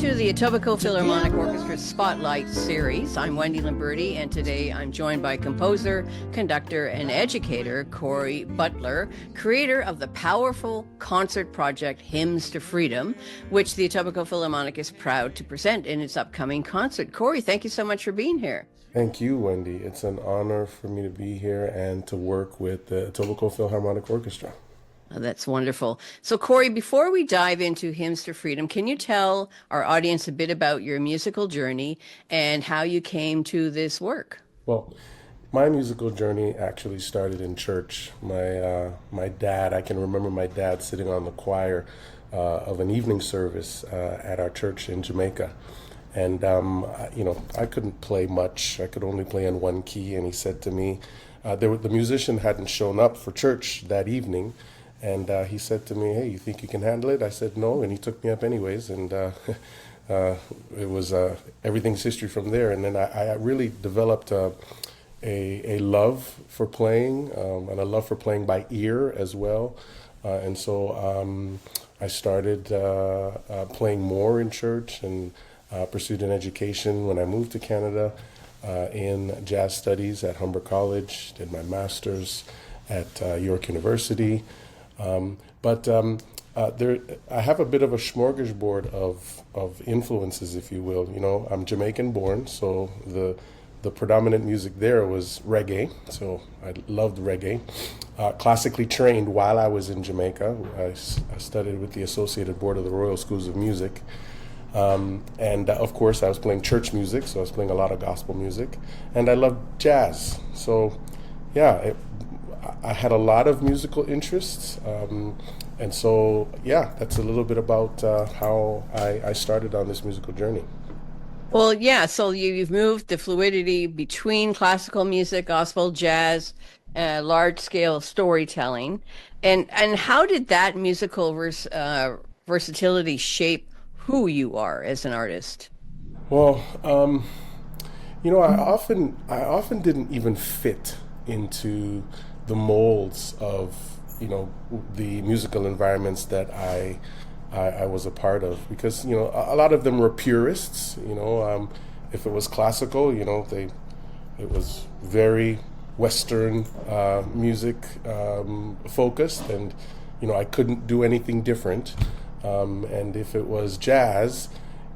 to the Etobicoke Philharmonic Orchestra Spotlight Series. I'm Wendy Lamberti, and today I'm joined by composer, conductor, and educator Corey Butler, creator of the powerful concert project Hymns to Freedom, which the Etobicoke Philharmonic is proud to present in its upcoming concert. Corey, thank you so much for being here. Thank you, Wendy. It's an honor for me to be here and to work with the Etobicoke Philharmonic Orchestra. Oh, that's wonderful. So, Corey, before we dive into Hymns to Freedom, can you tell our audience a bit about your musical journey and how you came to this work? Well, my musical journey actually started in church. My dad, I can remember my dad sitting on the choir of an evening service at our church in Jamaica. And, I couldn't play much. I could only play in one key. And he said to me, the musician hadn't shown up for church that evening. And he said to me, "Hey, you think you can handle it?" I said, "No," and he took me up anyways. And it was everything's history from there. And then I really developed a love for playing and a love for playing by ear as well. And so I started playing more in church and pursued an education when I moved to Canada in jazz studies at Humber College, did my master's at York University. I have a bit of a smorgasbord of influences, if you will. You know, I'm Jamaican born, so the predominant music there was reggae, so I loved reggae. Classically trained while I was in Jamaica. I studied with the Associated Board of the Royal Schools of Music. Of course, I was playing church music, so I was playing a lot of gospel music. And I loved jazz. So, yeah, I had a lot of musical interests. That's a little bit about how I started on this musical journey. Well, yeah, so you've moved the fluidity between classical music, gospel, jazz, large-scale storytelling. And how did that musical versatility shape who you are as an artist? Well, I often didn't even fit into the molds of, the musical environments that I was a part of, because, a lot of them were purists. If it was classical, it was very Western music focused, and, I couldn't do anything different. And if it was jazz,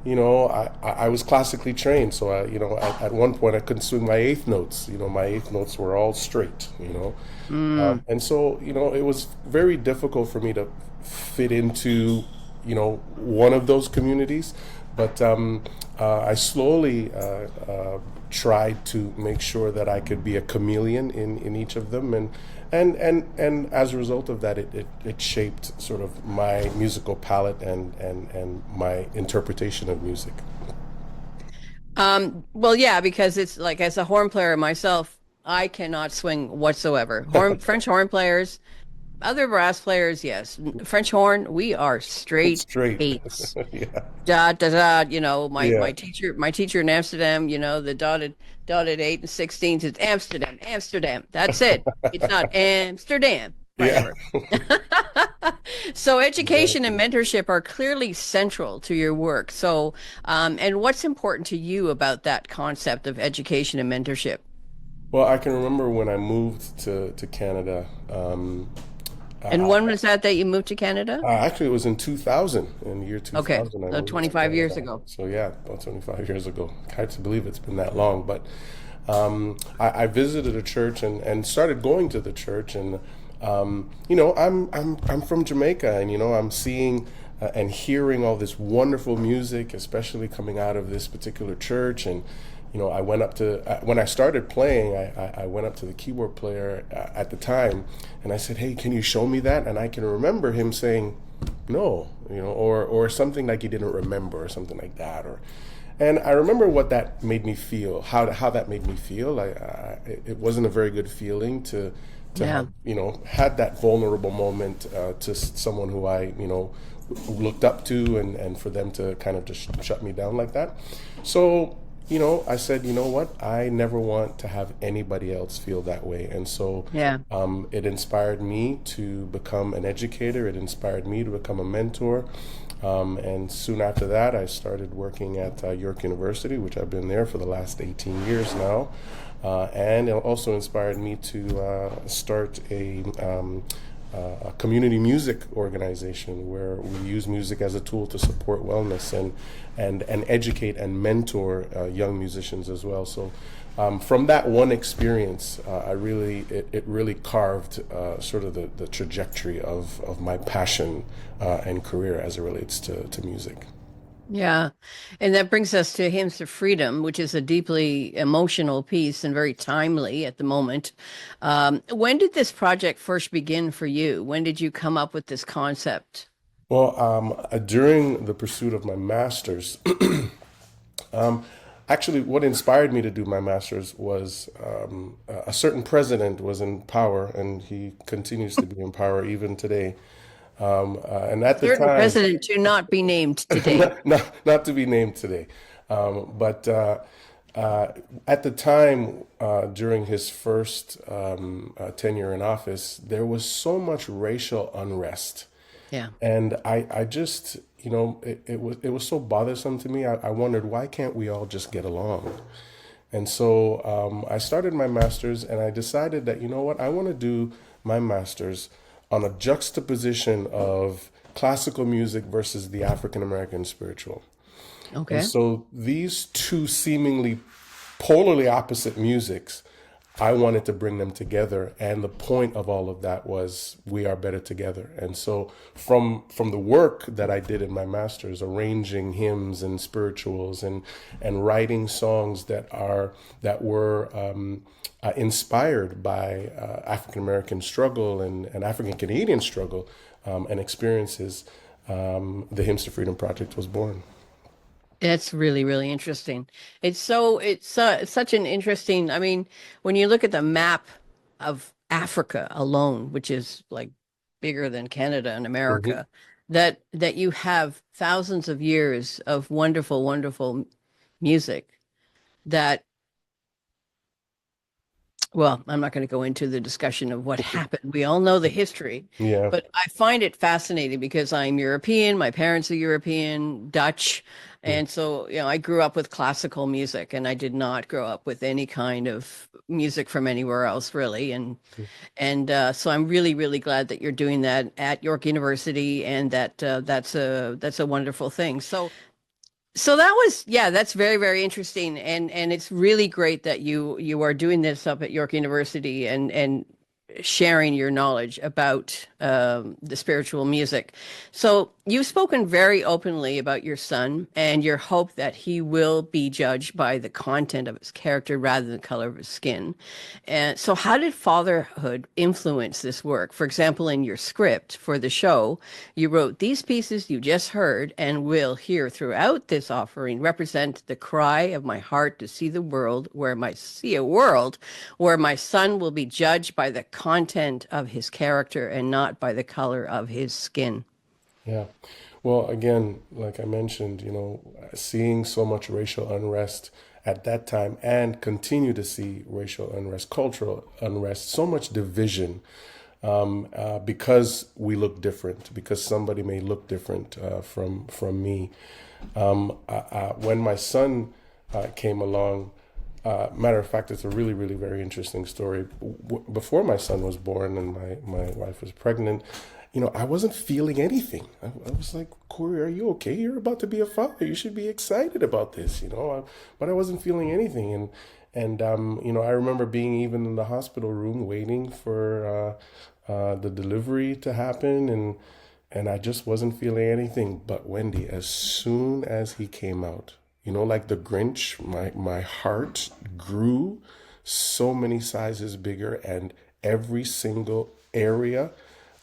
I was classically trained, so at one point I couldn't swing my eighth notes. My eighth notes were all straight. And so it was very difficult for me to fit into one of those communities. But I slowly tried to make sure that I could be a chameleon in each of them, and as a result of that, it shaped sort of my musical palette and my interpretation of music. Well, yeah, because it's like, as a horn player myself, I cannot swing whatsoever. French horn players, other brass players, yes. French horn, we are straight Straight. eights. Yeah. Da da da. My Yeah. my teacher in Amsterdam, the dotted 8 and 16s. It's Amsterdam, Amsterdam. That's it. It's not Amsterdam. Yeah. Whatever. So education and mentorship are clearly central to your work. So, and what's important to you about that concept of education and mentorship? Well, I can remember when I moved to Canada. And when was that you moved to Canada? Actually, it was in 2000, in the year 2000. Okay, I so moved to 25 years Canada. ago. So yeah, about 25 years ago. Hard to believe it's been that long, but I visited a church and started going to the church, and I'm from Jamaica, and I'm seeing and hearing all this wonderful music, especially coming out of this particular church. And I went up to when I started playing, I went up to the keyboard player at the time, and I said, "Hey, can you show me that?" And I can remember him saying, "No," or something like he didn't remember, or something like that. And I remember what that made me feel, how that made me feel. It wasn't a very good feeling to Yeah. have, had that vulnerable moment to someone who I looked up to, and for them to kind of just shut me down like that. So I said, you know what? I never want to have anybody else feel that way. And so Yeah. it inspired me to become an educator. It inspired me to become a mentor. And soon after that, I started working at York University, which I've been there for the last 18 years now. And it also inspired me to start a community music organization where we use music as a tool to support wellness and educate and mentor young musicians as well. So from that one experience, it really carved sort of the trajectory of my passion and career as it relates to music. Yeah. And that brings us to Hymns to Freedom, which is a deeply emotional piece and very timely at the moment. When did this project first begin for you? When did you come up with this concept? Well, during the pursuit of my master's, actually, what inspired me to do my master's was a certain president was in power, and he continues to be in power even today. And at the Certain time, president to not be named today. not to be named today, but at the time, during his first tenure in office, there was so much racial unrest. Yeah. And I just, it was so bothersome to me. I wondered, why can't we all just get along? And so I started my master's, and I decided that, you know what, I want to do my master's on a juxtaposition of classical music versus the African American spiritual. And Okay. so these two seemingly polarly opposite musics, I wanted to bring them together, and the point of all of that was we are better together. And so from the work that I did in my master's, arranging hymns and spirituals and writing songs that were inspired by African American struggle and African Canadian struggle and experiences, the Hymns to Freedom Project was born. That's really, really interesting. It's such an interesting, I mean, when you look at the map of Africa alone, which is like bigger than Canada and Hmm. America, that you have thousands of years of wonderful, wonderful music that, well, I'm not going to go into the discussion of what happened. We all know the history, Yeah. but I find it fascinating because I'm European, my parents are European, Dutch, and so, I grew up with classical music and I did not grow up with any kind of music from anywhere else really. And so I'm really, really glad that you're doing that at York University and that that's a wonderful thing. So that was, yeah, that's very, very interesting. And it's really great that you are doing this up at York University and sharing your knowledge about the spiritual music. So you've spoken very openly about your son and your hope that he will be judged by the content of his character rather than the color of his skin. And so how did fatherhood influence this work? For example, in your script for the show, you wrote, "These pieces you just heard and will hear throughout this offering represent the cry of my heart to see a world where my son will be judged by the content of his character and not by the color of his skin." Yeah. Well, again, like I mentioned, seeing so much racial unrest at that time and continue to see racial unrest, cultural unrest, so much division because we look different, because somebody may look different from me. When my son came along, matter of fact, it's a really, really very interesting story. Before my son was born and my wife was pregnant, I wasn't feeling anything. I was like, Corey, are you okay? You're about to be a father. You should be excited about this, but I wasn't feeling anything. And I remember being even in the hospital room waiting for the delivery to happen, and I just wasn't feeling anything. But Wendy, as soon as he came out, like the Grinch, my heart grew so many sizes bigger, and every single area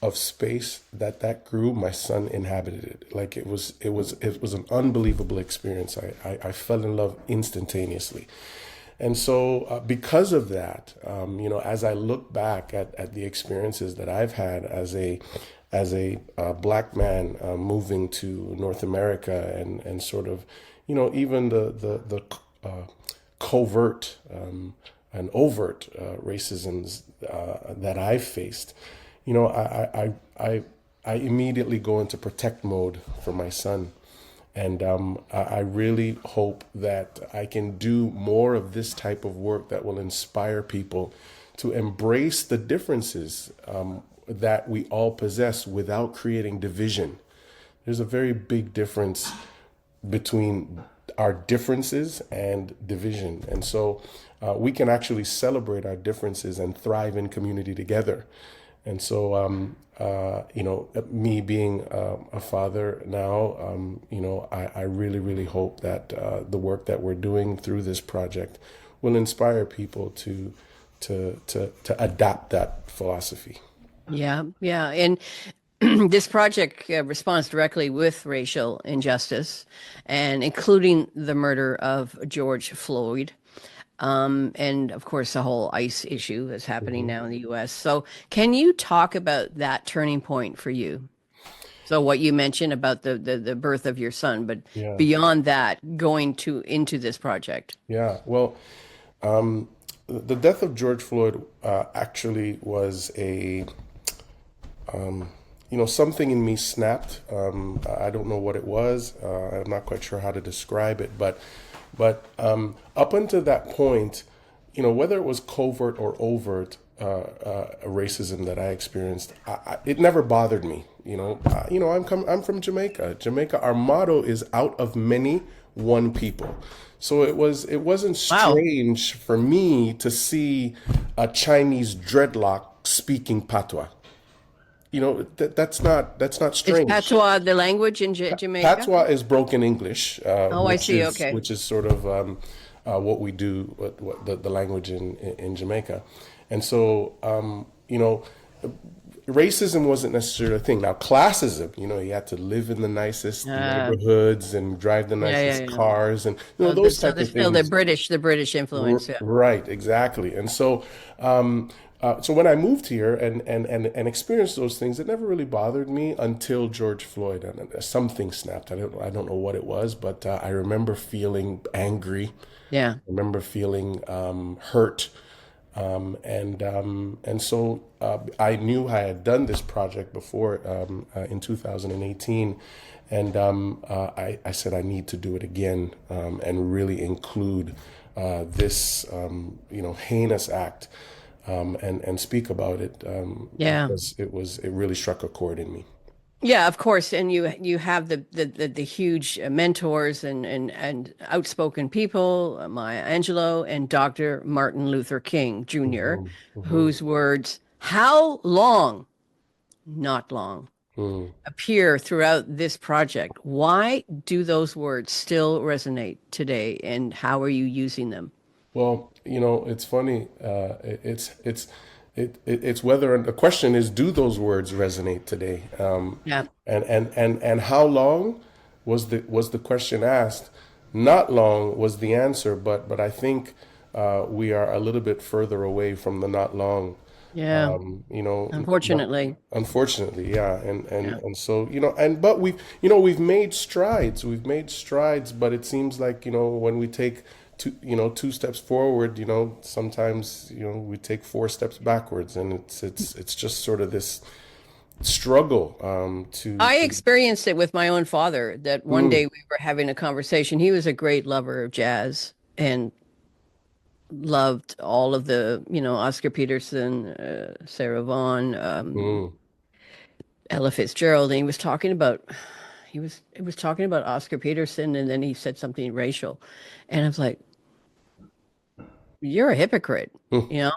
of space that grew, my son inhabited it. Like it was an unbelievable experience. I fell in love instantaneously. And so, because of that, as I look back at the experiences that I've had as a black man moving to North America and sort of, even the covert and overt racisms that I've faced, I I immediately go into protect mode for my son. And I really hope that I can do more of this type of work that will inspire people to embrace the differences that we all possess without creating division. There's a very big difference between our differences and division. And so we can actually celebrate our differences and thrive in community together. And so, me being a father now, I really, really hope that the work that we're doing through this project will inspire people to adapt that philosophy. Yeah, yeah. And this project responds directly with racial injustice and including the murder of George Floyd. And of course, the whole ICE issue that's happening Mhm. now in the US. So, can you talk about that turning point for you? So, what you mentioned about the birth of your son, but Yeah, beyond that, going into this project. yeah. Well, the death of George Floyd actually was something in me snapped. I don't know what it was. I'm not quite sure how to describe it, but up until that point, whether it was covert or overt racism that I experienced, it never bothered me. I'm from Jamaica. Jamaica, our motto is "Out of many, one people." So it wasn't Wow. strange for me to see a Chinese dreadlock speaking patois. That's not Is strange. patois the language in Jamaica? Patois is broken English, Oh, I see. Okay. which is sort of what we do, what the language in Jamaica, and so racism wasn't necessarily a thing. Now, classism, you had to live in the nicest Uh, neighborhoods and drive the yeah, yeah, nicest yeah. cars, and So, those so type there's of still the things. British influence. Yeah. Right, exactly. And so when I moved here and experienced those things, it never really bothered me until George Floyd, and something snapped. I don't know what it was, but I remember feeling angry. Yeah. I remember feeling hurt. And so I knew I had done this project before in 2018, and I said I need to do it again and really include this heinous act and speak about it Yeah. because it really struck a chord in me. Yeah, of course, and you have the huge mentors and outspoken people, Maya Angelou and Dr. Martin Luther King Jr., Hmm. Hmm. whose words, "How long, not long," Hmm. appear throughout this project. Why do those words still resonate today, and how are you using them? Well, it's funny. It's whether the question is, do those words resonate today? Yeah. And how long was the question asked? Not long was the answer, but I think we are a little bit further away from the not long. Yeah. Not, Unfortunately. unfortunately, yeah, Yeah. and so but we've made strides. We've made strides, but it seems like when we take two steps forward, sometimes we take four steps backwards, and it's just sort of this struggle I to experienced it with my own father that one mm, day we were having a conversation. He was a great lover of jazz and loved all of the, Oscar Peterson, Sarah Vaughan, mm, Ella Fitzgerald, and he was talking about Oscar Peterson, and then he said something racial, and I was like, "You're a hypocrite," mm, you know.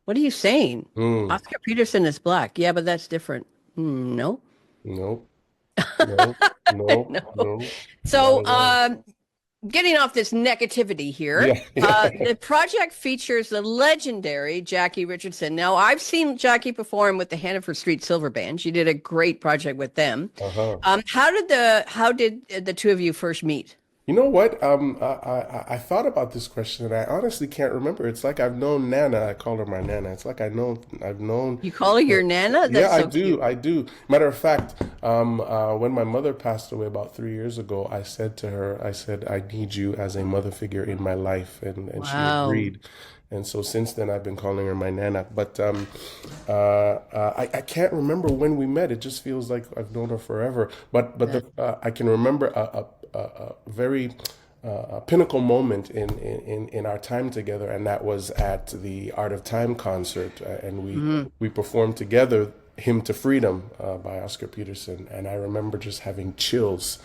What are you saying? mm. Oscar Peterson is black. Yeah, but that's different. No. No, no, no, No. no, not So, at all. getting off this negativity here, Yeah, yeah. the project features the legendary Jackie Richardson. Now, I've seen Jackie perform with the Hannaford Street Silver Band. She did a great project with them. Uh-huh. How did the two of you first meet? You know what? I thought about this question and I honestly can't remember. It's like I've known Nana. I call her my Nana. It's like I've known. You call her your Nana? Yeah, That's I so do. cute. I do. Matter of fact, when my mother passed away about 3 years ago, I said to her, I said, I need you as a mother figure in my life, and she Wow. agreed. And so since then, I've been calling her my Nana. But I can't remember when we met. It just feels like I've known her forever. But I can remember a very pinnacle moment in our time together, and that was at the Art of Time concert, and Mhm. we performed together "Hymn to Freedom" by Oscar Peterson, and I remember just having chills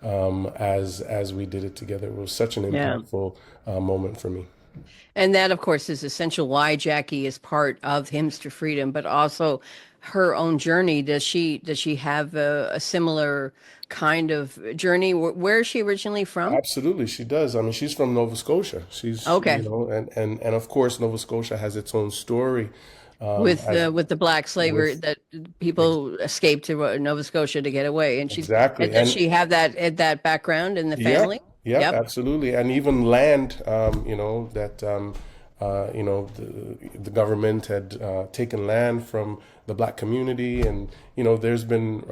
as we did it together. It was such an Yeah. impactful moment for me. And that, of course, is essential why Jackie is part of Hymns to Freedom, but also her own journey. Does she have a similar kind of journey? Where is she originally from? Absolutely, she does. I mean, she's from Nova Scotia. She's, Okay. and of course, Nova Scotia has its own story. As With the black slavery with that ex- people escaped to Nova Scotia to get away, and exactly, does and she have that background in the yep, family? yep, Yep. absolutely, and even land, that the government had taken land from the black community, and there's been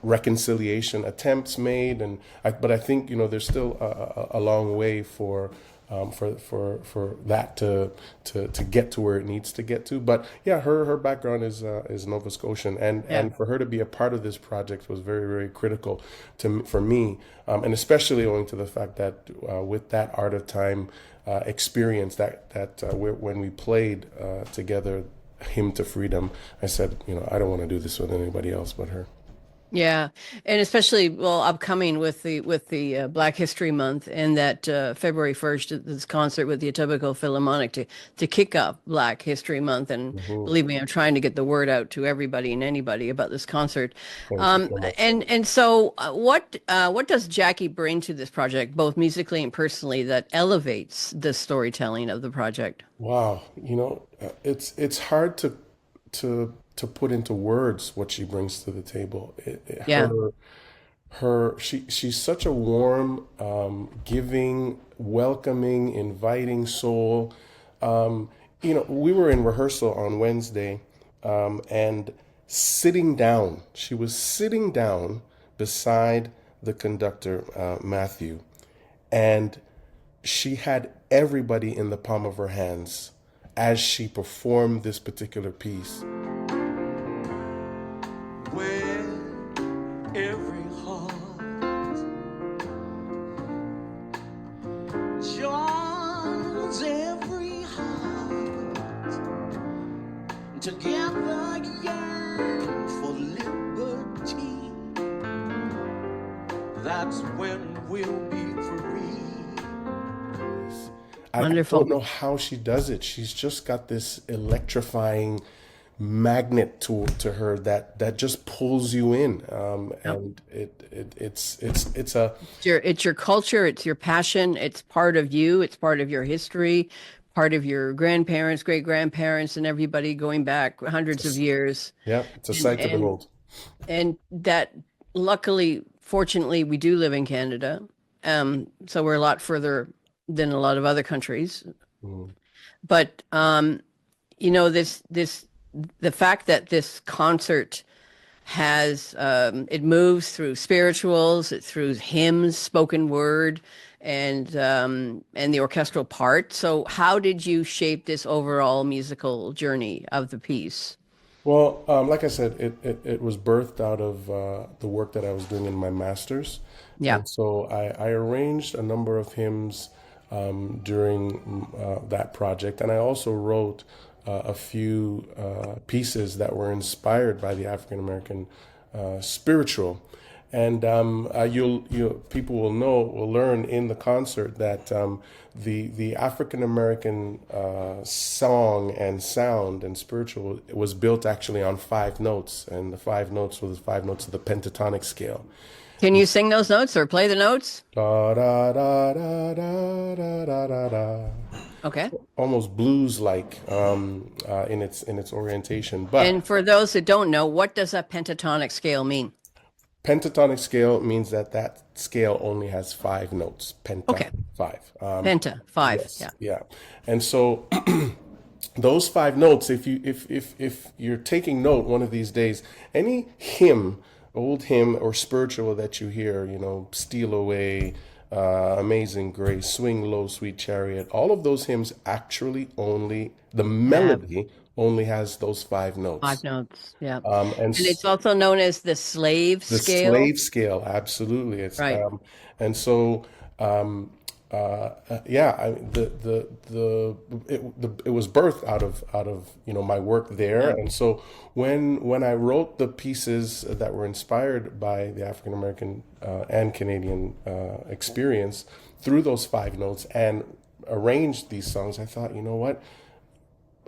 reconciliation attempts made, but I think there's still a long way for that to get to where it needs to get to. But yeah, her background is Nova Scotian, and Yeah. for her to be a part of this project was very, very critical for me, and especially owing to the fact that with that Art of Time experience when we played together Hymn to Freedom, I said, I don't want to do this with anybody else but her. Yeah, and especially well upcoming with the Black History Month and that February 1st this concert with the Etobicoke Philharmonic to kick off Black History Month. And Hmm. believe me, I'm trying to get the word out to everybody and anybody about this concert. Thank you so much. And so what does Jackie bring to this project, both musically and personally, that elevates the storytelling of the project? Wow, it's hard to put into words what she brings to the table. Yeah, She's such a warm, giving, welcoming, inviting soul. We were in rehearsal on Wednesday, and she was sitting down beside the conductor, Matthew, and she had everybody in the palm of her hands as she performed this particular piece. Where every heart joins every heart together yearn for liberty. That's when we'll be free. I don't wonderful. know how she does it. She's just got this electrifying magnet to her that just pulls you in, Yep. and it's a It's your culture, it's your passion, it's part of you, it's part of your history, part of your grandparents, great grandparents, and everybody going back hundreds of years. yeah, it's a And sight to and behold. and that luckily, fortunately, we do live in Canada. So we're a lot further than a lot of other countries. Mm. But this the fact that this concert has it moves through spirituals, through hymns, spoken word, and the orchestral part. So how did you shape this overall musical journey of the piece? Well, like I said, it was birthed out of the work that I was doing in my master's. Yeah. And so I arranged a number of hymns during that project. And I also wrote a few pieces that were inspired by the African American spiritual. And people will learn in the concert that the African American song and sound and spiritual was built actually on 5 notes, and the 5 notes were the 5 notes of the pentatonic scale. Can you sing those notes or play the notes? Da da da da da da da da da. Okay. Almost blues-like in its orientation, but And for those that don't know, what does a pentatonic scale mean? Pentatonic scale means that that scale only has five notes. Penta, Okay. five. Penta, five. Yes, Yeah. yeah. And so those five notes, if you're taking note one of these days, any hymn, old hymn or spiritual that you hear, Steal Away, Amazing Grace, Swing Low, Sweet Chariot, all of those hymns actually only, the Have melody only has those five five notes. notes. Yeah. And And it's also known as the slave the scale. slave scale, absolutely. It's Right. and so um, yeah, it was birthed out of my work there, Yeah. and so when I wrote the pieces that were inspired by the African American and Canadian experience through those five notes and arranged these songs, I thought, you know what?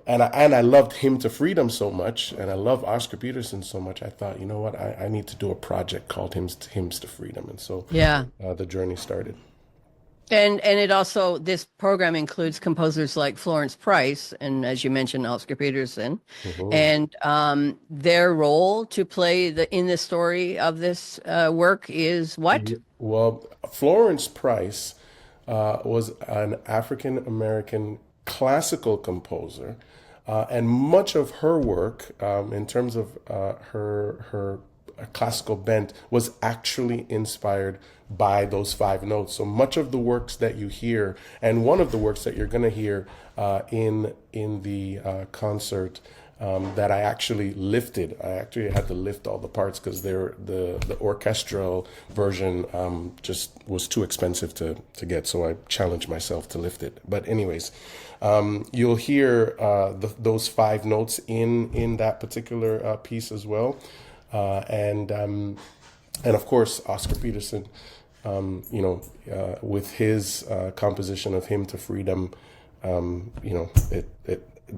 And I loved Hymn to Freedom so much, and I love Oscar Peterson so much. I thought, you know what, I need to do a project called Hymns to Freedom, and so Yeah. the journey started. And it also this program includes composers like Florence Price and, as you mentioned, Oscar Peterson, Mhm. and their role to play in the story of this work is what? Well, Florence Price was an African American classical composer, and much of her work, in terms of her classical bent, was actually inspired by those five notes. So much of the works that you hear, and one of the works that you're going to hear in the concert. That I actually lifted. I actually had to lift all the parts because the orchestral version just was too expensive to get. So I challenged myself to lift it. But anyways, you'll hear those five notes in that particular piece as well, and of course Oscar Peterson, with his composition of Hymn to Freedom, it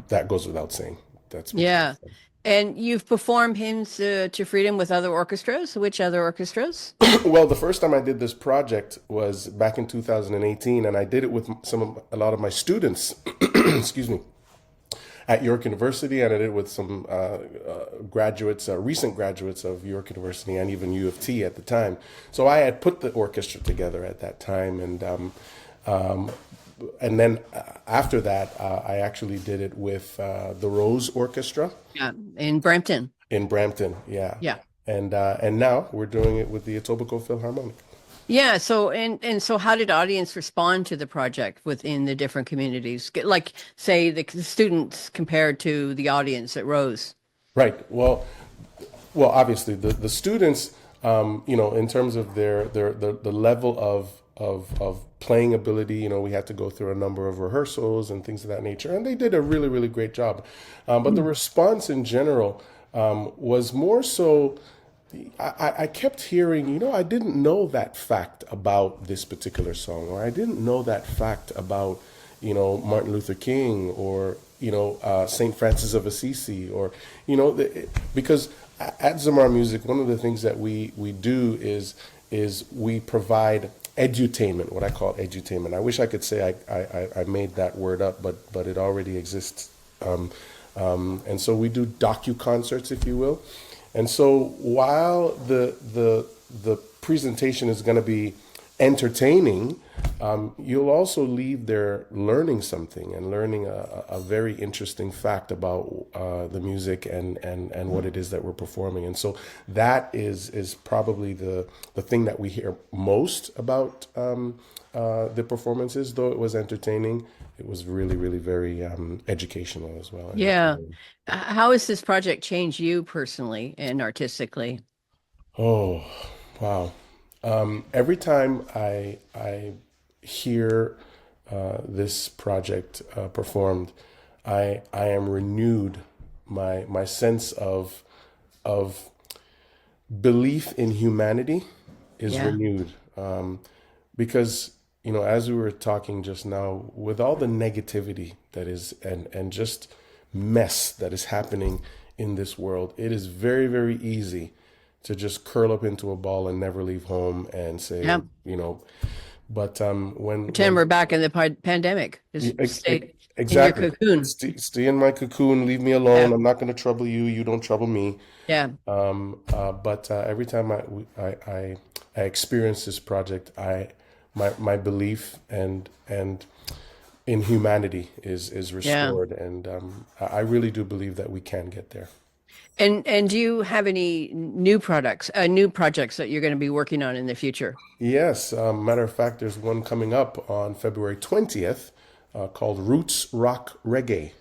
that goes without saying. That's Yeah. And you've performed hymns to freedom with other orchestras. Which other orchestras? well. The first time I did this project was back in 2018, and I did it with a lot of my students. Excuse me, at York University, and I did it with some graduates, recent graduates of York University, and even U of T at the time. So I had put the orchestra together at that time, and then after that, I actually did it with the Rose Orchestra Yeah, in Brampton. in Brampton. Yeah, Yeah. and now we're doing it with the Etobicoke Philharmonic. Yeah, so and so how did audience respond to the project within the different communities? Like say the students compared to the audience at Rose. Right. Well, obviously the students, in terms of the level of playing ability, we had to go through a number of rehearsals and things of that nature, and they did a really, really great job. But the response in general was more so. I kept hearing, I didn't know that fact about this particular song, or I didn't know that fact about, Martin Luther King, or, St. Francis of Assisi, or, because at Zamar Music, one of the things that we do is we provide edutainment, what I call edutainment. I wish I could say I made that word up, but it already exists. And so we do docu-concerts, if you will. And so while the presentation is going to be entertaining, you'll also leave there learning something and learning a very interesting fact about the music and what it is that we're performing. And so that is probably the thing that we hear most about the performances. Though it was entertaining, it was really, really very educational as well. Yeah. How has this project changed you personally and artistically? Oh, wow. Every time I hear this project performed, I am renewed. My sense of belief in humanity is Yeah. renewed, because as we were talking just now, with all the negativity that is and just mess that is happening in this world, it is very, very easy to just curl up into a ball and never leave home and say, Yeah. but when Pretend we're back in the pandemic. Just ex- ex- stay. in your Exactly. cocoon. Stay in my cocoon. Leave me Yeah, alone. I'm not going to trouble you. You don't trouble me. yeah. But every time I experience this project, my belief and in humanity is Yeah. restored, and I really do believe that we can get there. And do you have any new projects that you're going to be working on in the future? Yes, matter of fact, there's one coming up on February 20th called Roots Rock Reggae.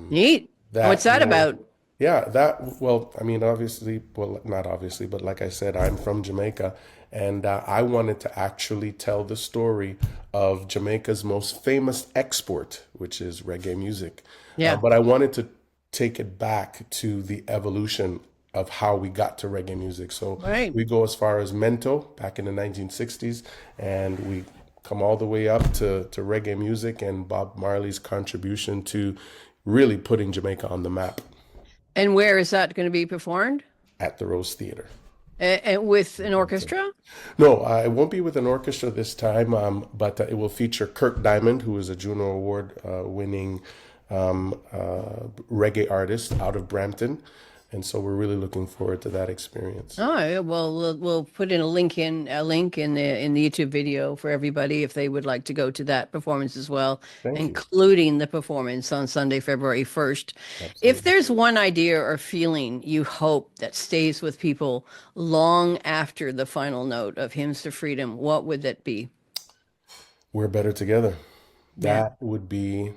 Neat. What's That that will, about? yeah, that, well, I mean, obviously, well, not obviously, but like I said, I'm from Jamaica, and I wanted to actually tell the story of Jamaica's most famous export, which is reggae music. Yeah. But I wanted to take it back to the evolution of how we got to reggae music. So Right. we go as far as Mento back in the 1960s, and we come all the way up to reggae music and Bob Marley's contribution to really putting Jamaica on the map And where is that going to be performed? at the Rose Theater. With an orchestra? No, it won't be with an orchestra this time, but it will feature Kirk Diamond, who is a Juno Award winning reggae artist out of Brampton. And so we're really looking forward to that experience. Oh, yeah, well, we'll put in a link in the YouTube video for everybody if they would like to go to that performance as well, Thank you. including the performance on Sunday, February 1st. If Absolutely. there's one idea or feeling you hope that stays with people long after the final note of Hymns to Freedom, what would that be? We're better together. Yeah. That would be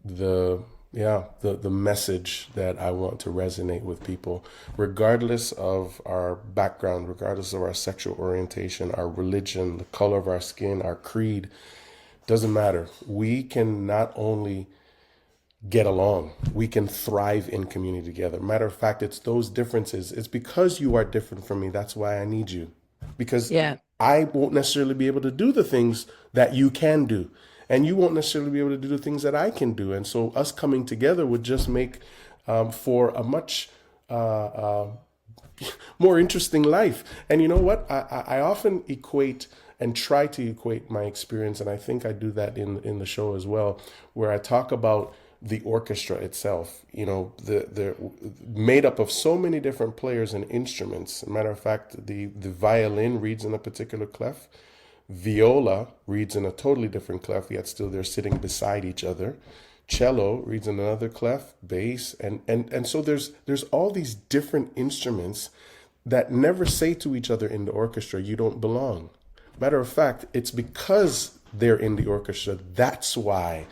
the yeah the message that I want to resonate with people, regardless of our background, regardless of our sexual orientation, our religion, the color of our skin, our creed. Doesn't matter. We can not only get along, we can thrive in community together. Matter of fact, it's those differences. It's because you are different from me. That's why I need you. Because Yeah. I won't necessarily be able to do the things that you can do. And you won't necessarily be able to do the things that I can do. And so us coming together would just make for a much more interesting life. And you know what? I often equate and try to equate my experience, and I think I do that in the show as well, where I talk about the orchestra itself. You know, the made up of so many different players and instruments. Matter of fact, the violin reads in a particular clef. Viola reads in a totally different clef, yet still they're sitting beside each other. Cello reads in another clef, bass, and so there's all these different instruments that never say to each other in the orchestra, you don't belong. Matter of fact, it's because they're in the orchestra, that's why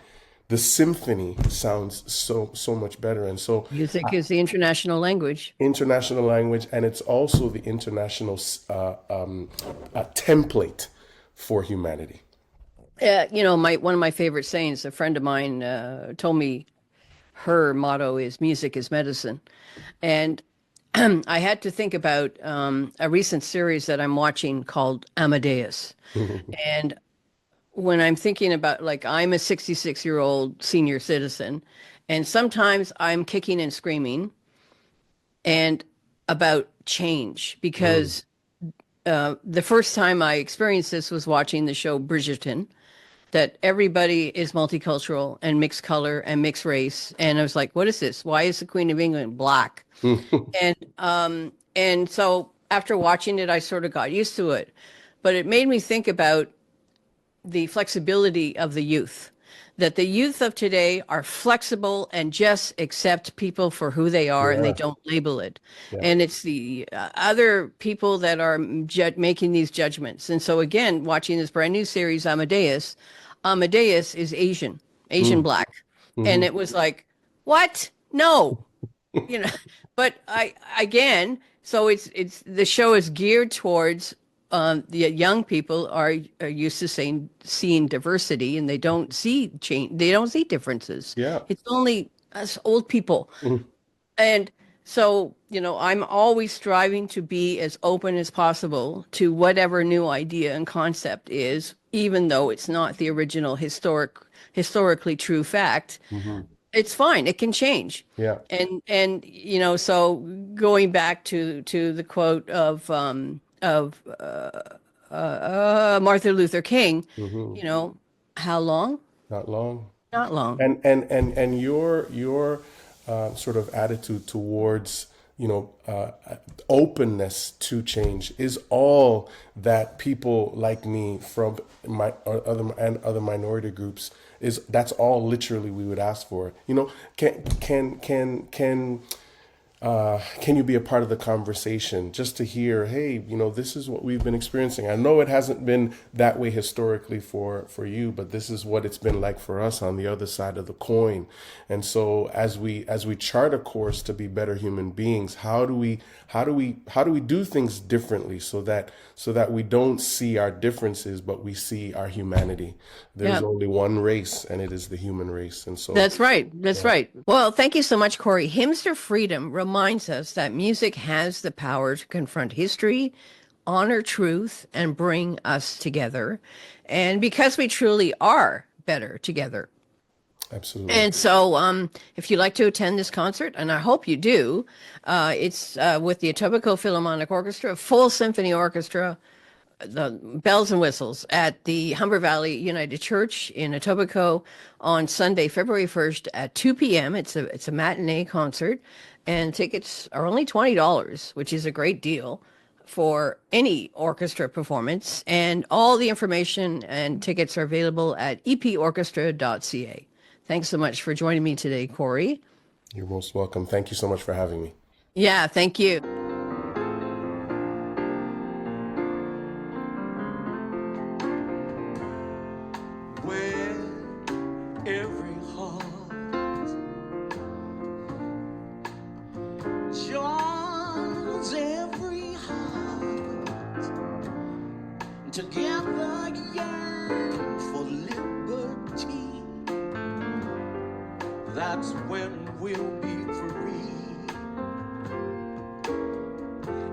the symphony sounds so much better. And so Music is the international language. international language, and it's also the international template for humanity. You know, my one of my favorite sayings, a friend of mine told me her motto is music is medicine. And I had to think about a recent series that I'm watching called Amadeus. And when I'm thinking about, like, I'm a 66-year-old senior citizen, and sometimes I'm kicking and screaming and about change because the first time I experienced this was watching the show Bridgerton, that everybody is multicultural and mixed color and mixed race. And I was like, what is this? Why is the Queen of England black? And so after watching it, I sort of got used to it. But it made me think about the flexibility of the youth, that the youth of today are flexible and just accept people for who they are and they Yeah, don't label it. yeah. And it's the other people that are making these judgments. And so, again, watching this brand new series, Amadeus, Amadeus is Asian Mm, black. And mhm. it was like, what? No, you know, but again, so it's the show is geared towards the young people are used to seeing diversity and they don't see change, they don't see differences. Yeah. It's only us old people. Mhm. And so, you know, I'm always striving to be as open as possible to whatever new idea and concept is, even though it's not the original historically true fact. Mhm. It's fine. It can change. Yeah. And you know, so going back to the quote of Martin Luther King, Hmm. you know, how long? Not long. Not long. And your sort of attitude towards openness to change is all that people like me from my other minority groups is. That's all literally we would ask for. Can you be a part of the conversation just to hear, hey, this is what we've been experiencing. I know it hasn't been that way historically for you, but this is what it's been like for us on the other side of the coin. And so as we chart a course to be better human beings, how do we do things differently so that we don't see our differences, but we see our humanity. There's only one race, and it is the human race. And so That's right. That's right. Well, thank you so much, Corey. Hymns to Freedom reminds us that music has the power to confront history, honor truth, and bring us together. And because we truly are better together. Absolutely. And so if you'd like to attend this concert, and I hope you do, it's with the Etobicoke Philharmonic Orchestra, a full symphony orchestra, the bells and whistles at the Humber Valley United Church in Etobicoke on Sunday, February 1st at 2 p.m. It's a matinee concert, and tickets are only $20, which is a great deal for any orchestra performance. And all the information and tickets are available at eporchestra.ca. Thanks so much for joining me today, Corey. You're most welcome. Thank you so much for having me. Yeah, thank you. Where every heart joins every heart together yearn for liberty. That's when we'll be free.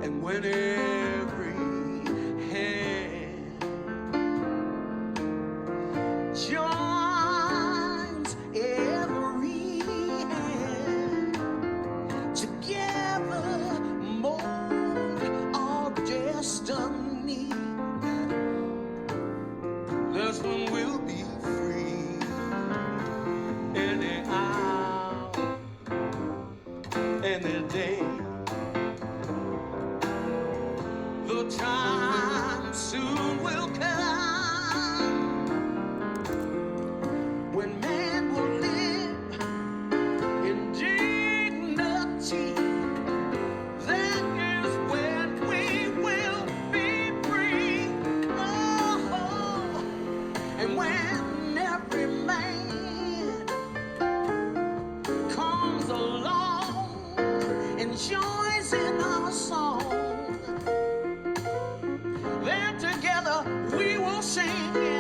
And when every hand joins every hand together, mold our destiny. That's when we'll be free. Any hour, any day. The time soon will come when man will live in dignity. That is when we will be free. Oh, and when every man comes along and joins in our song, then together we will sing.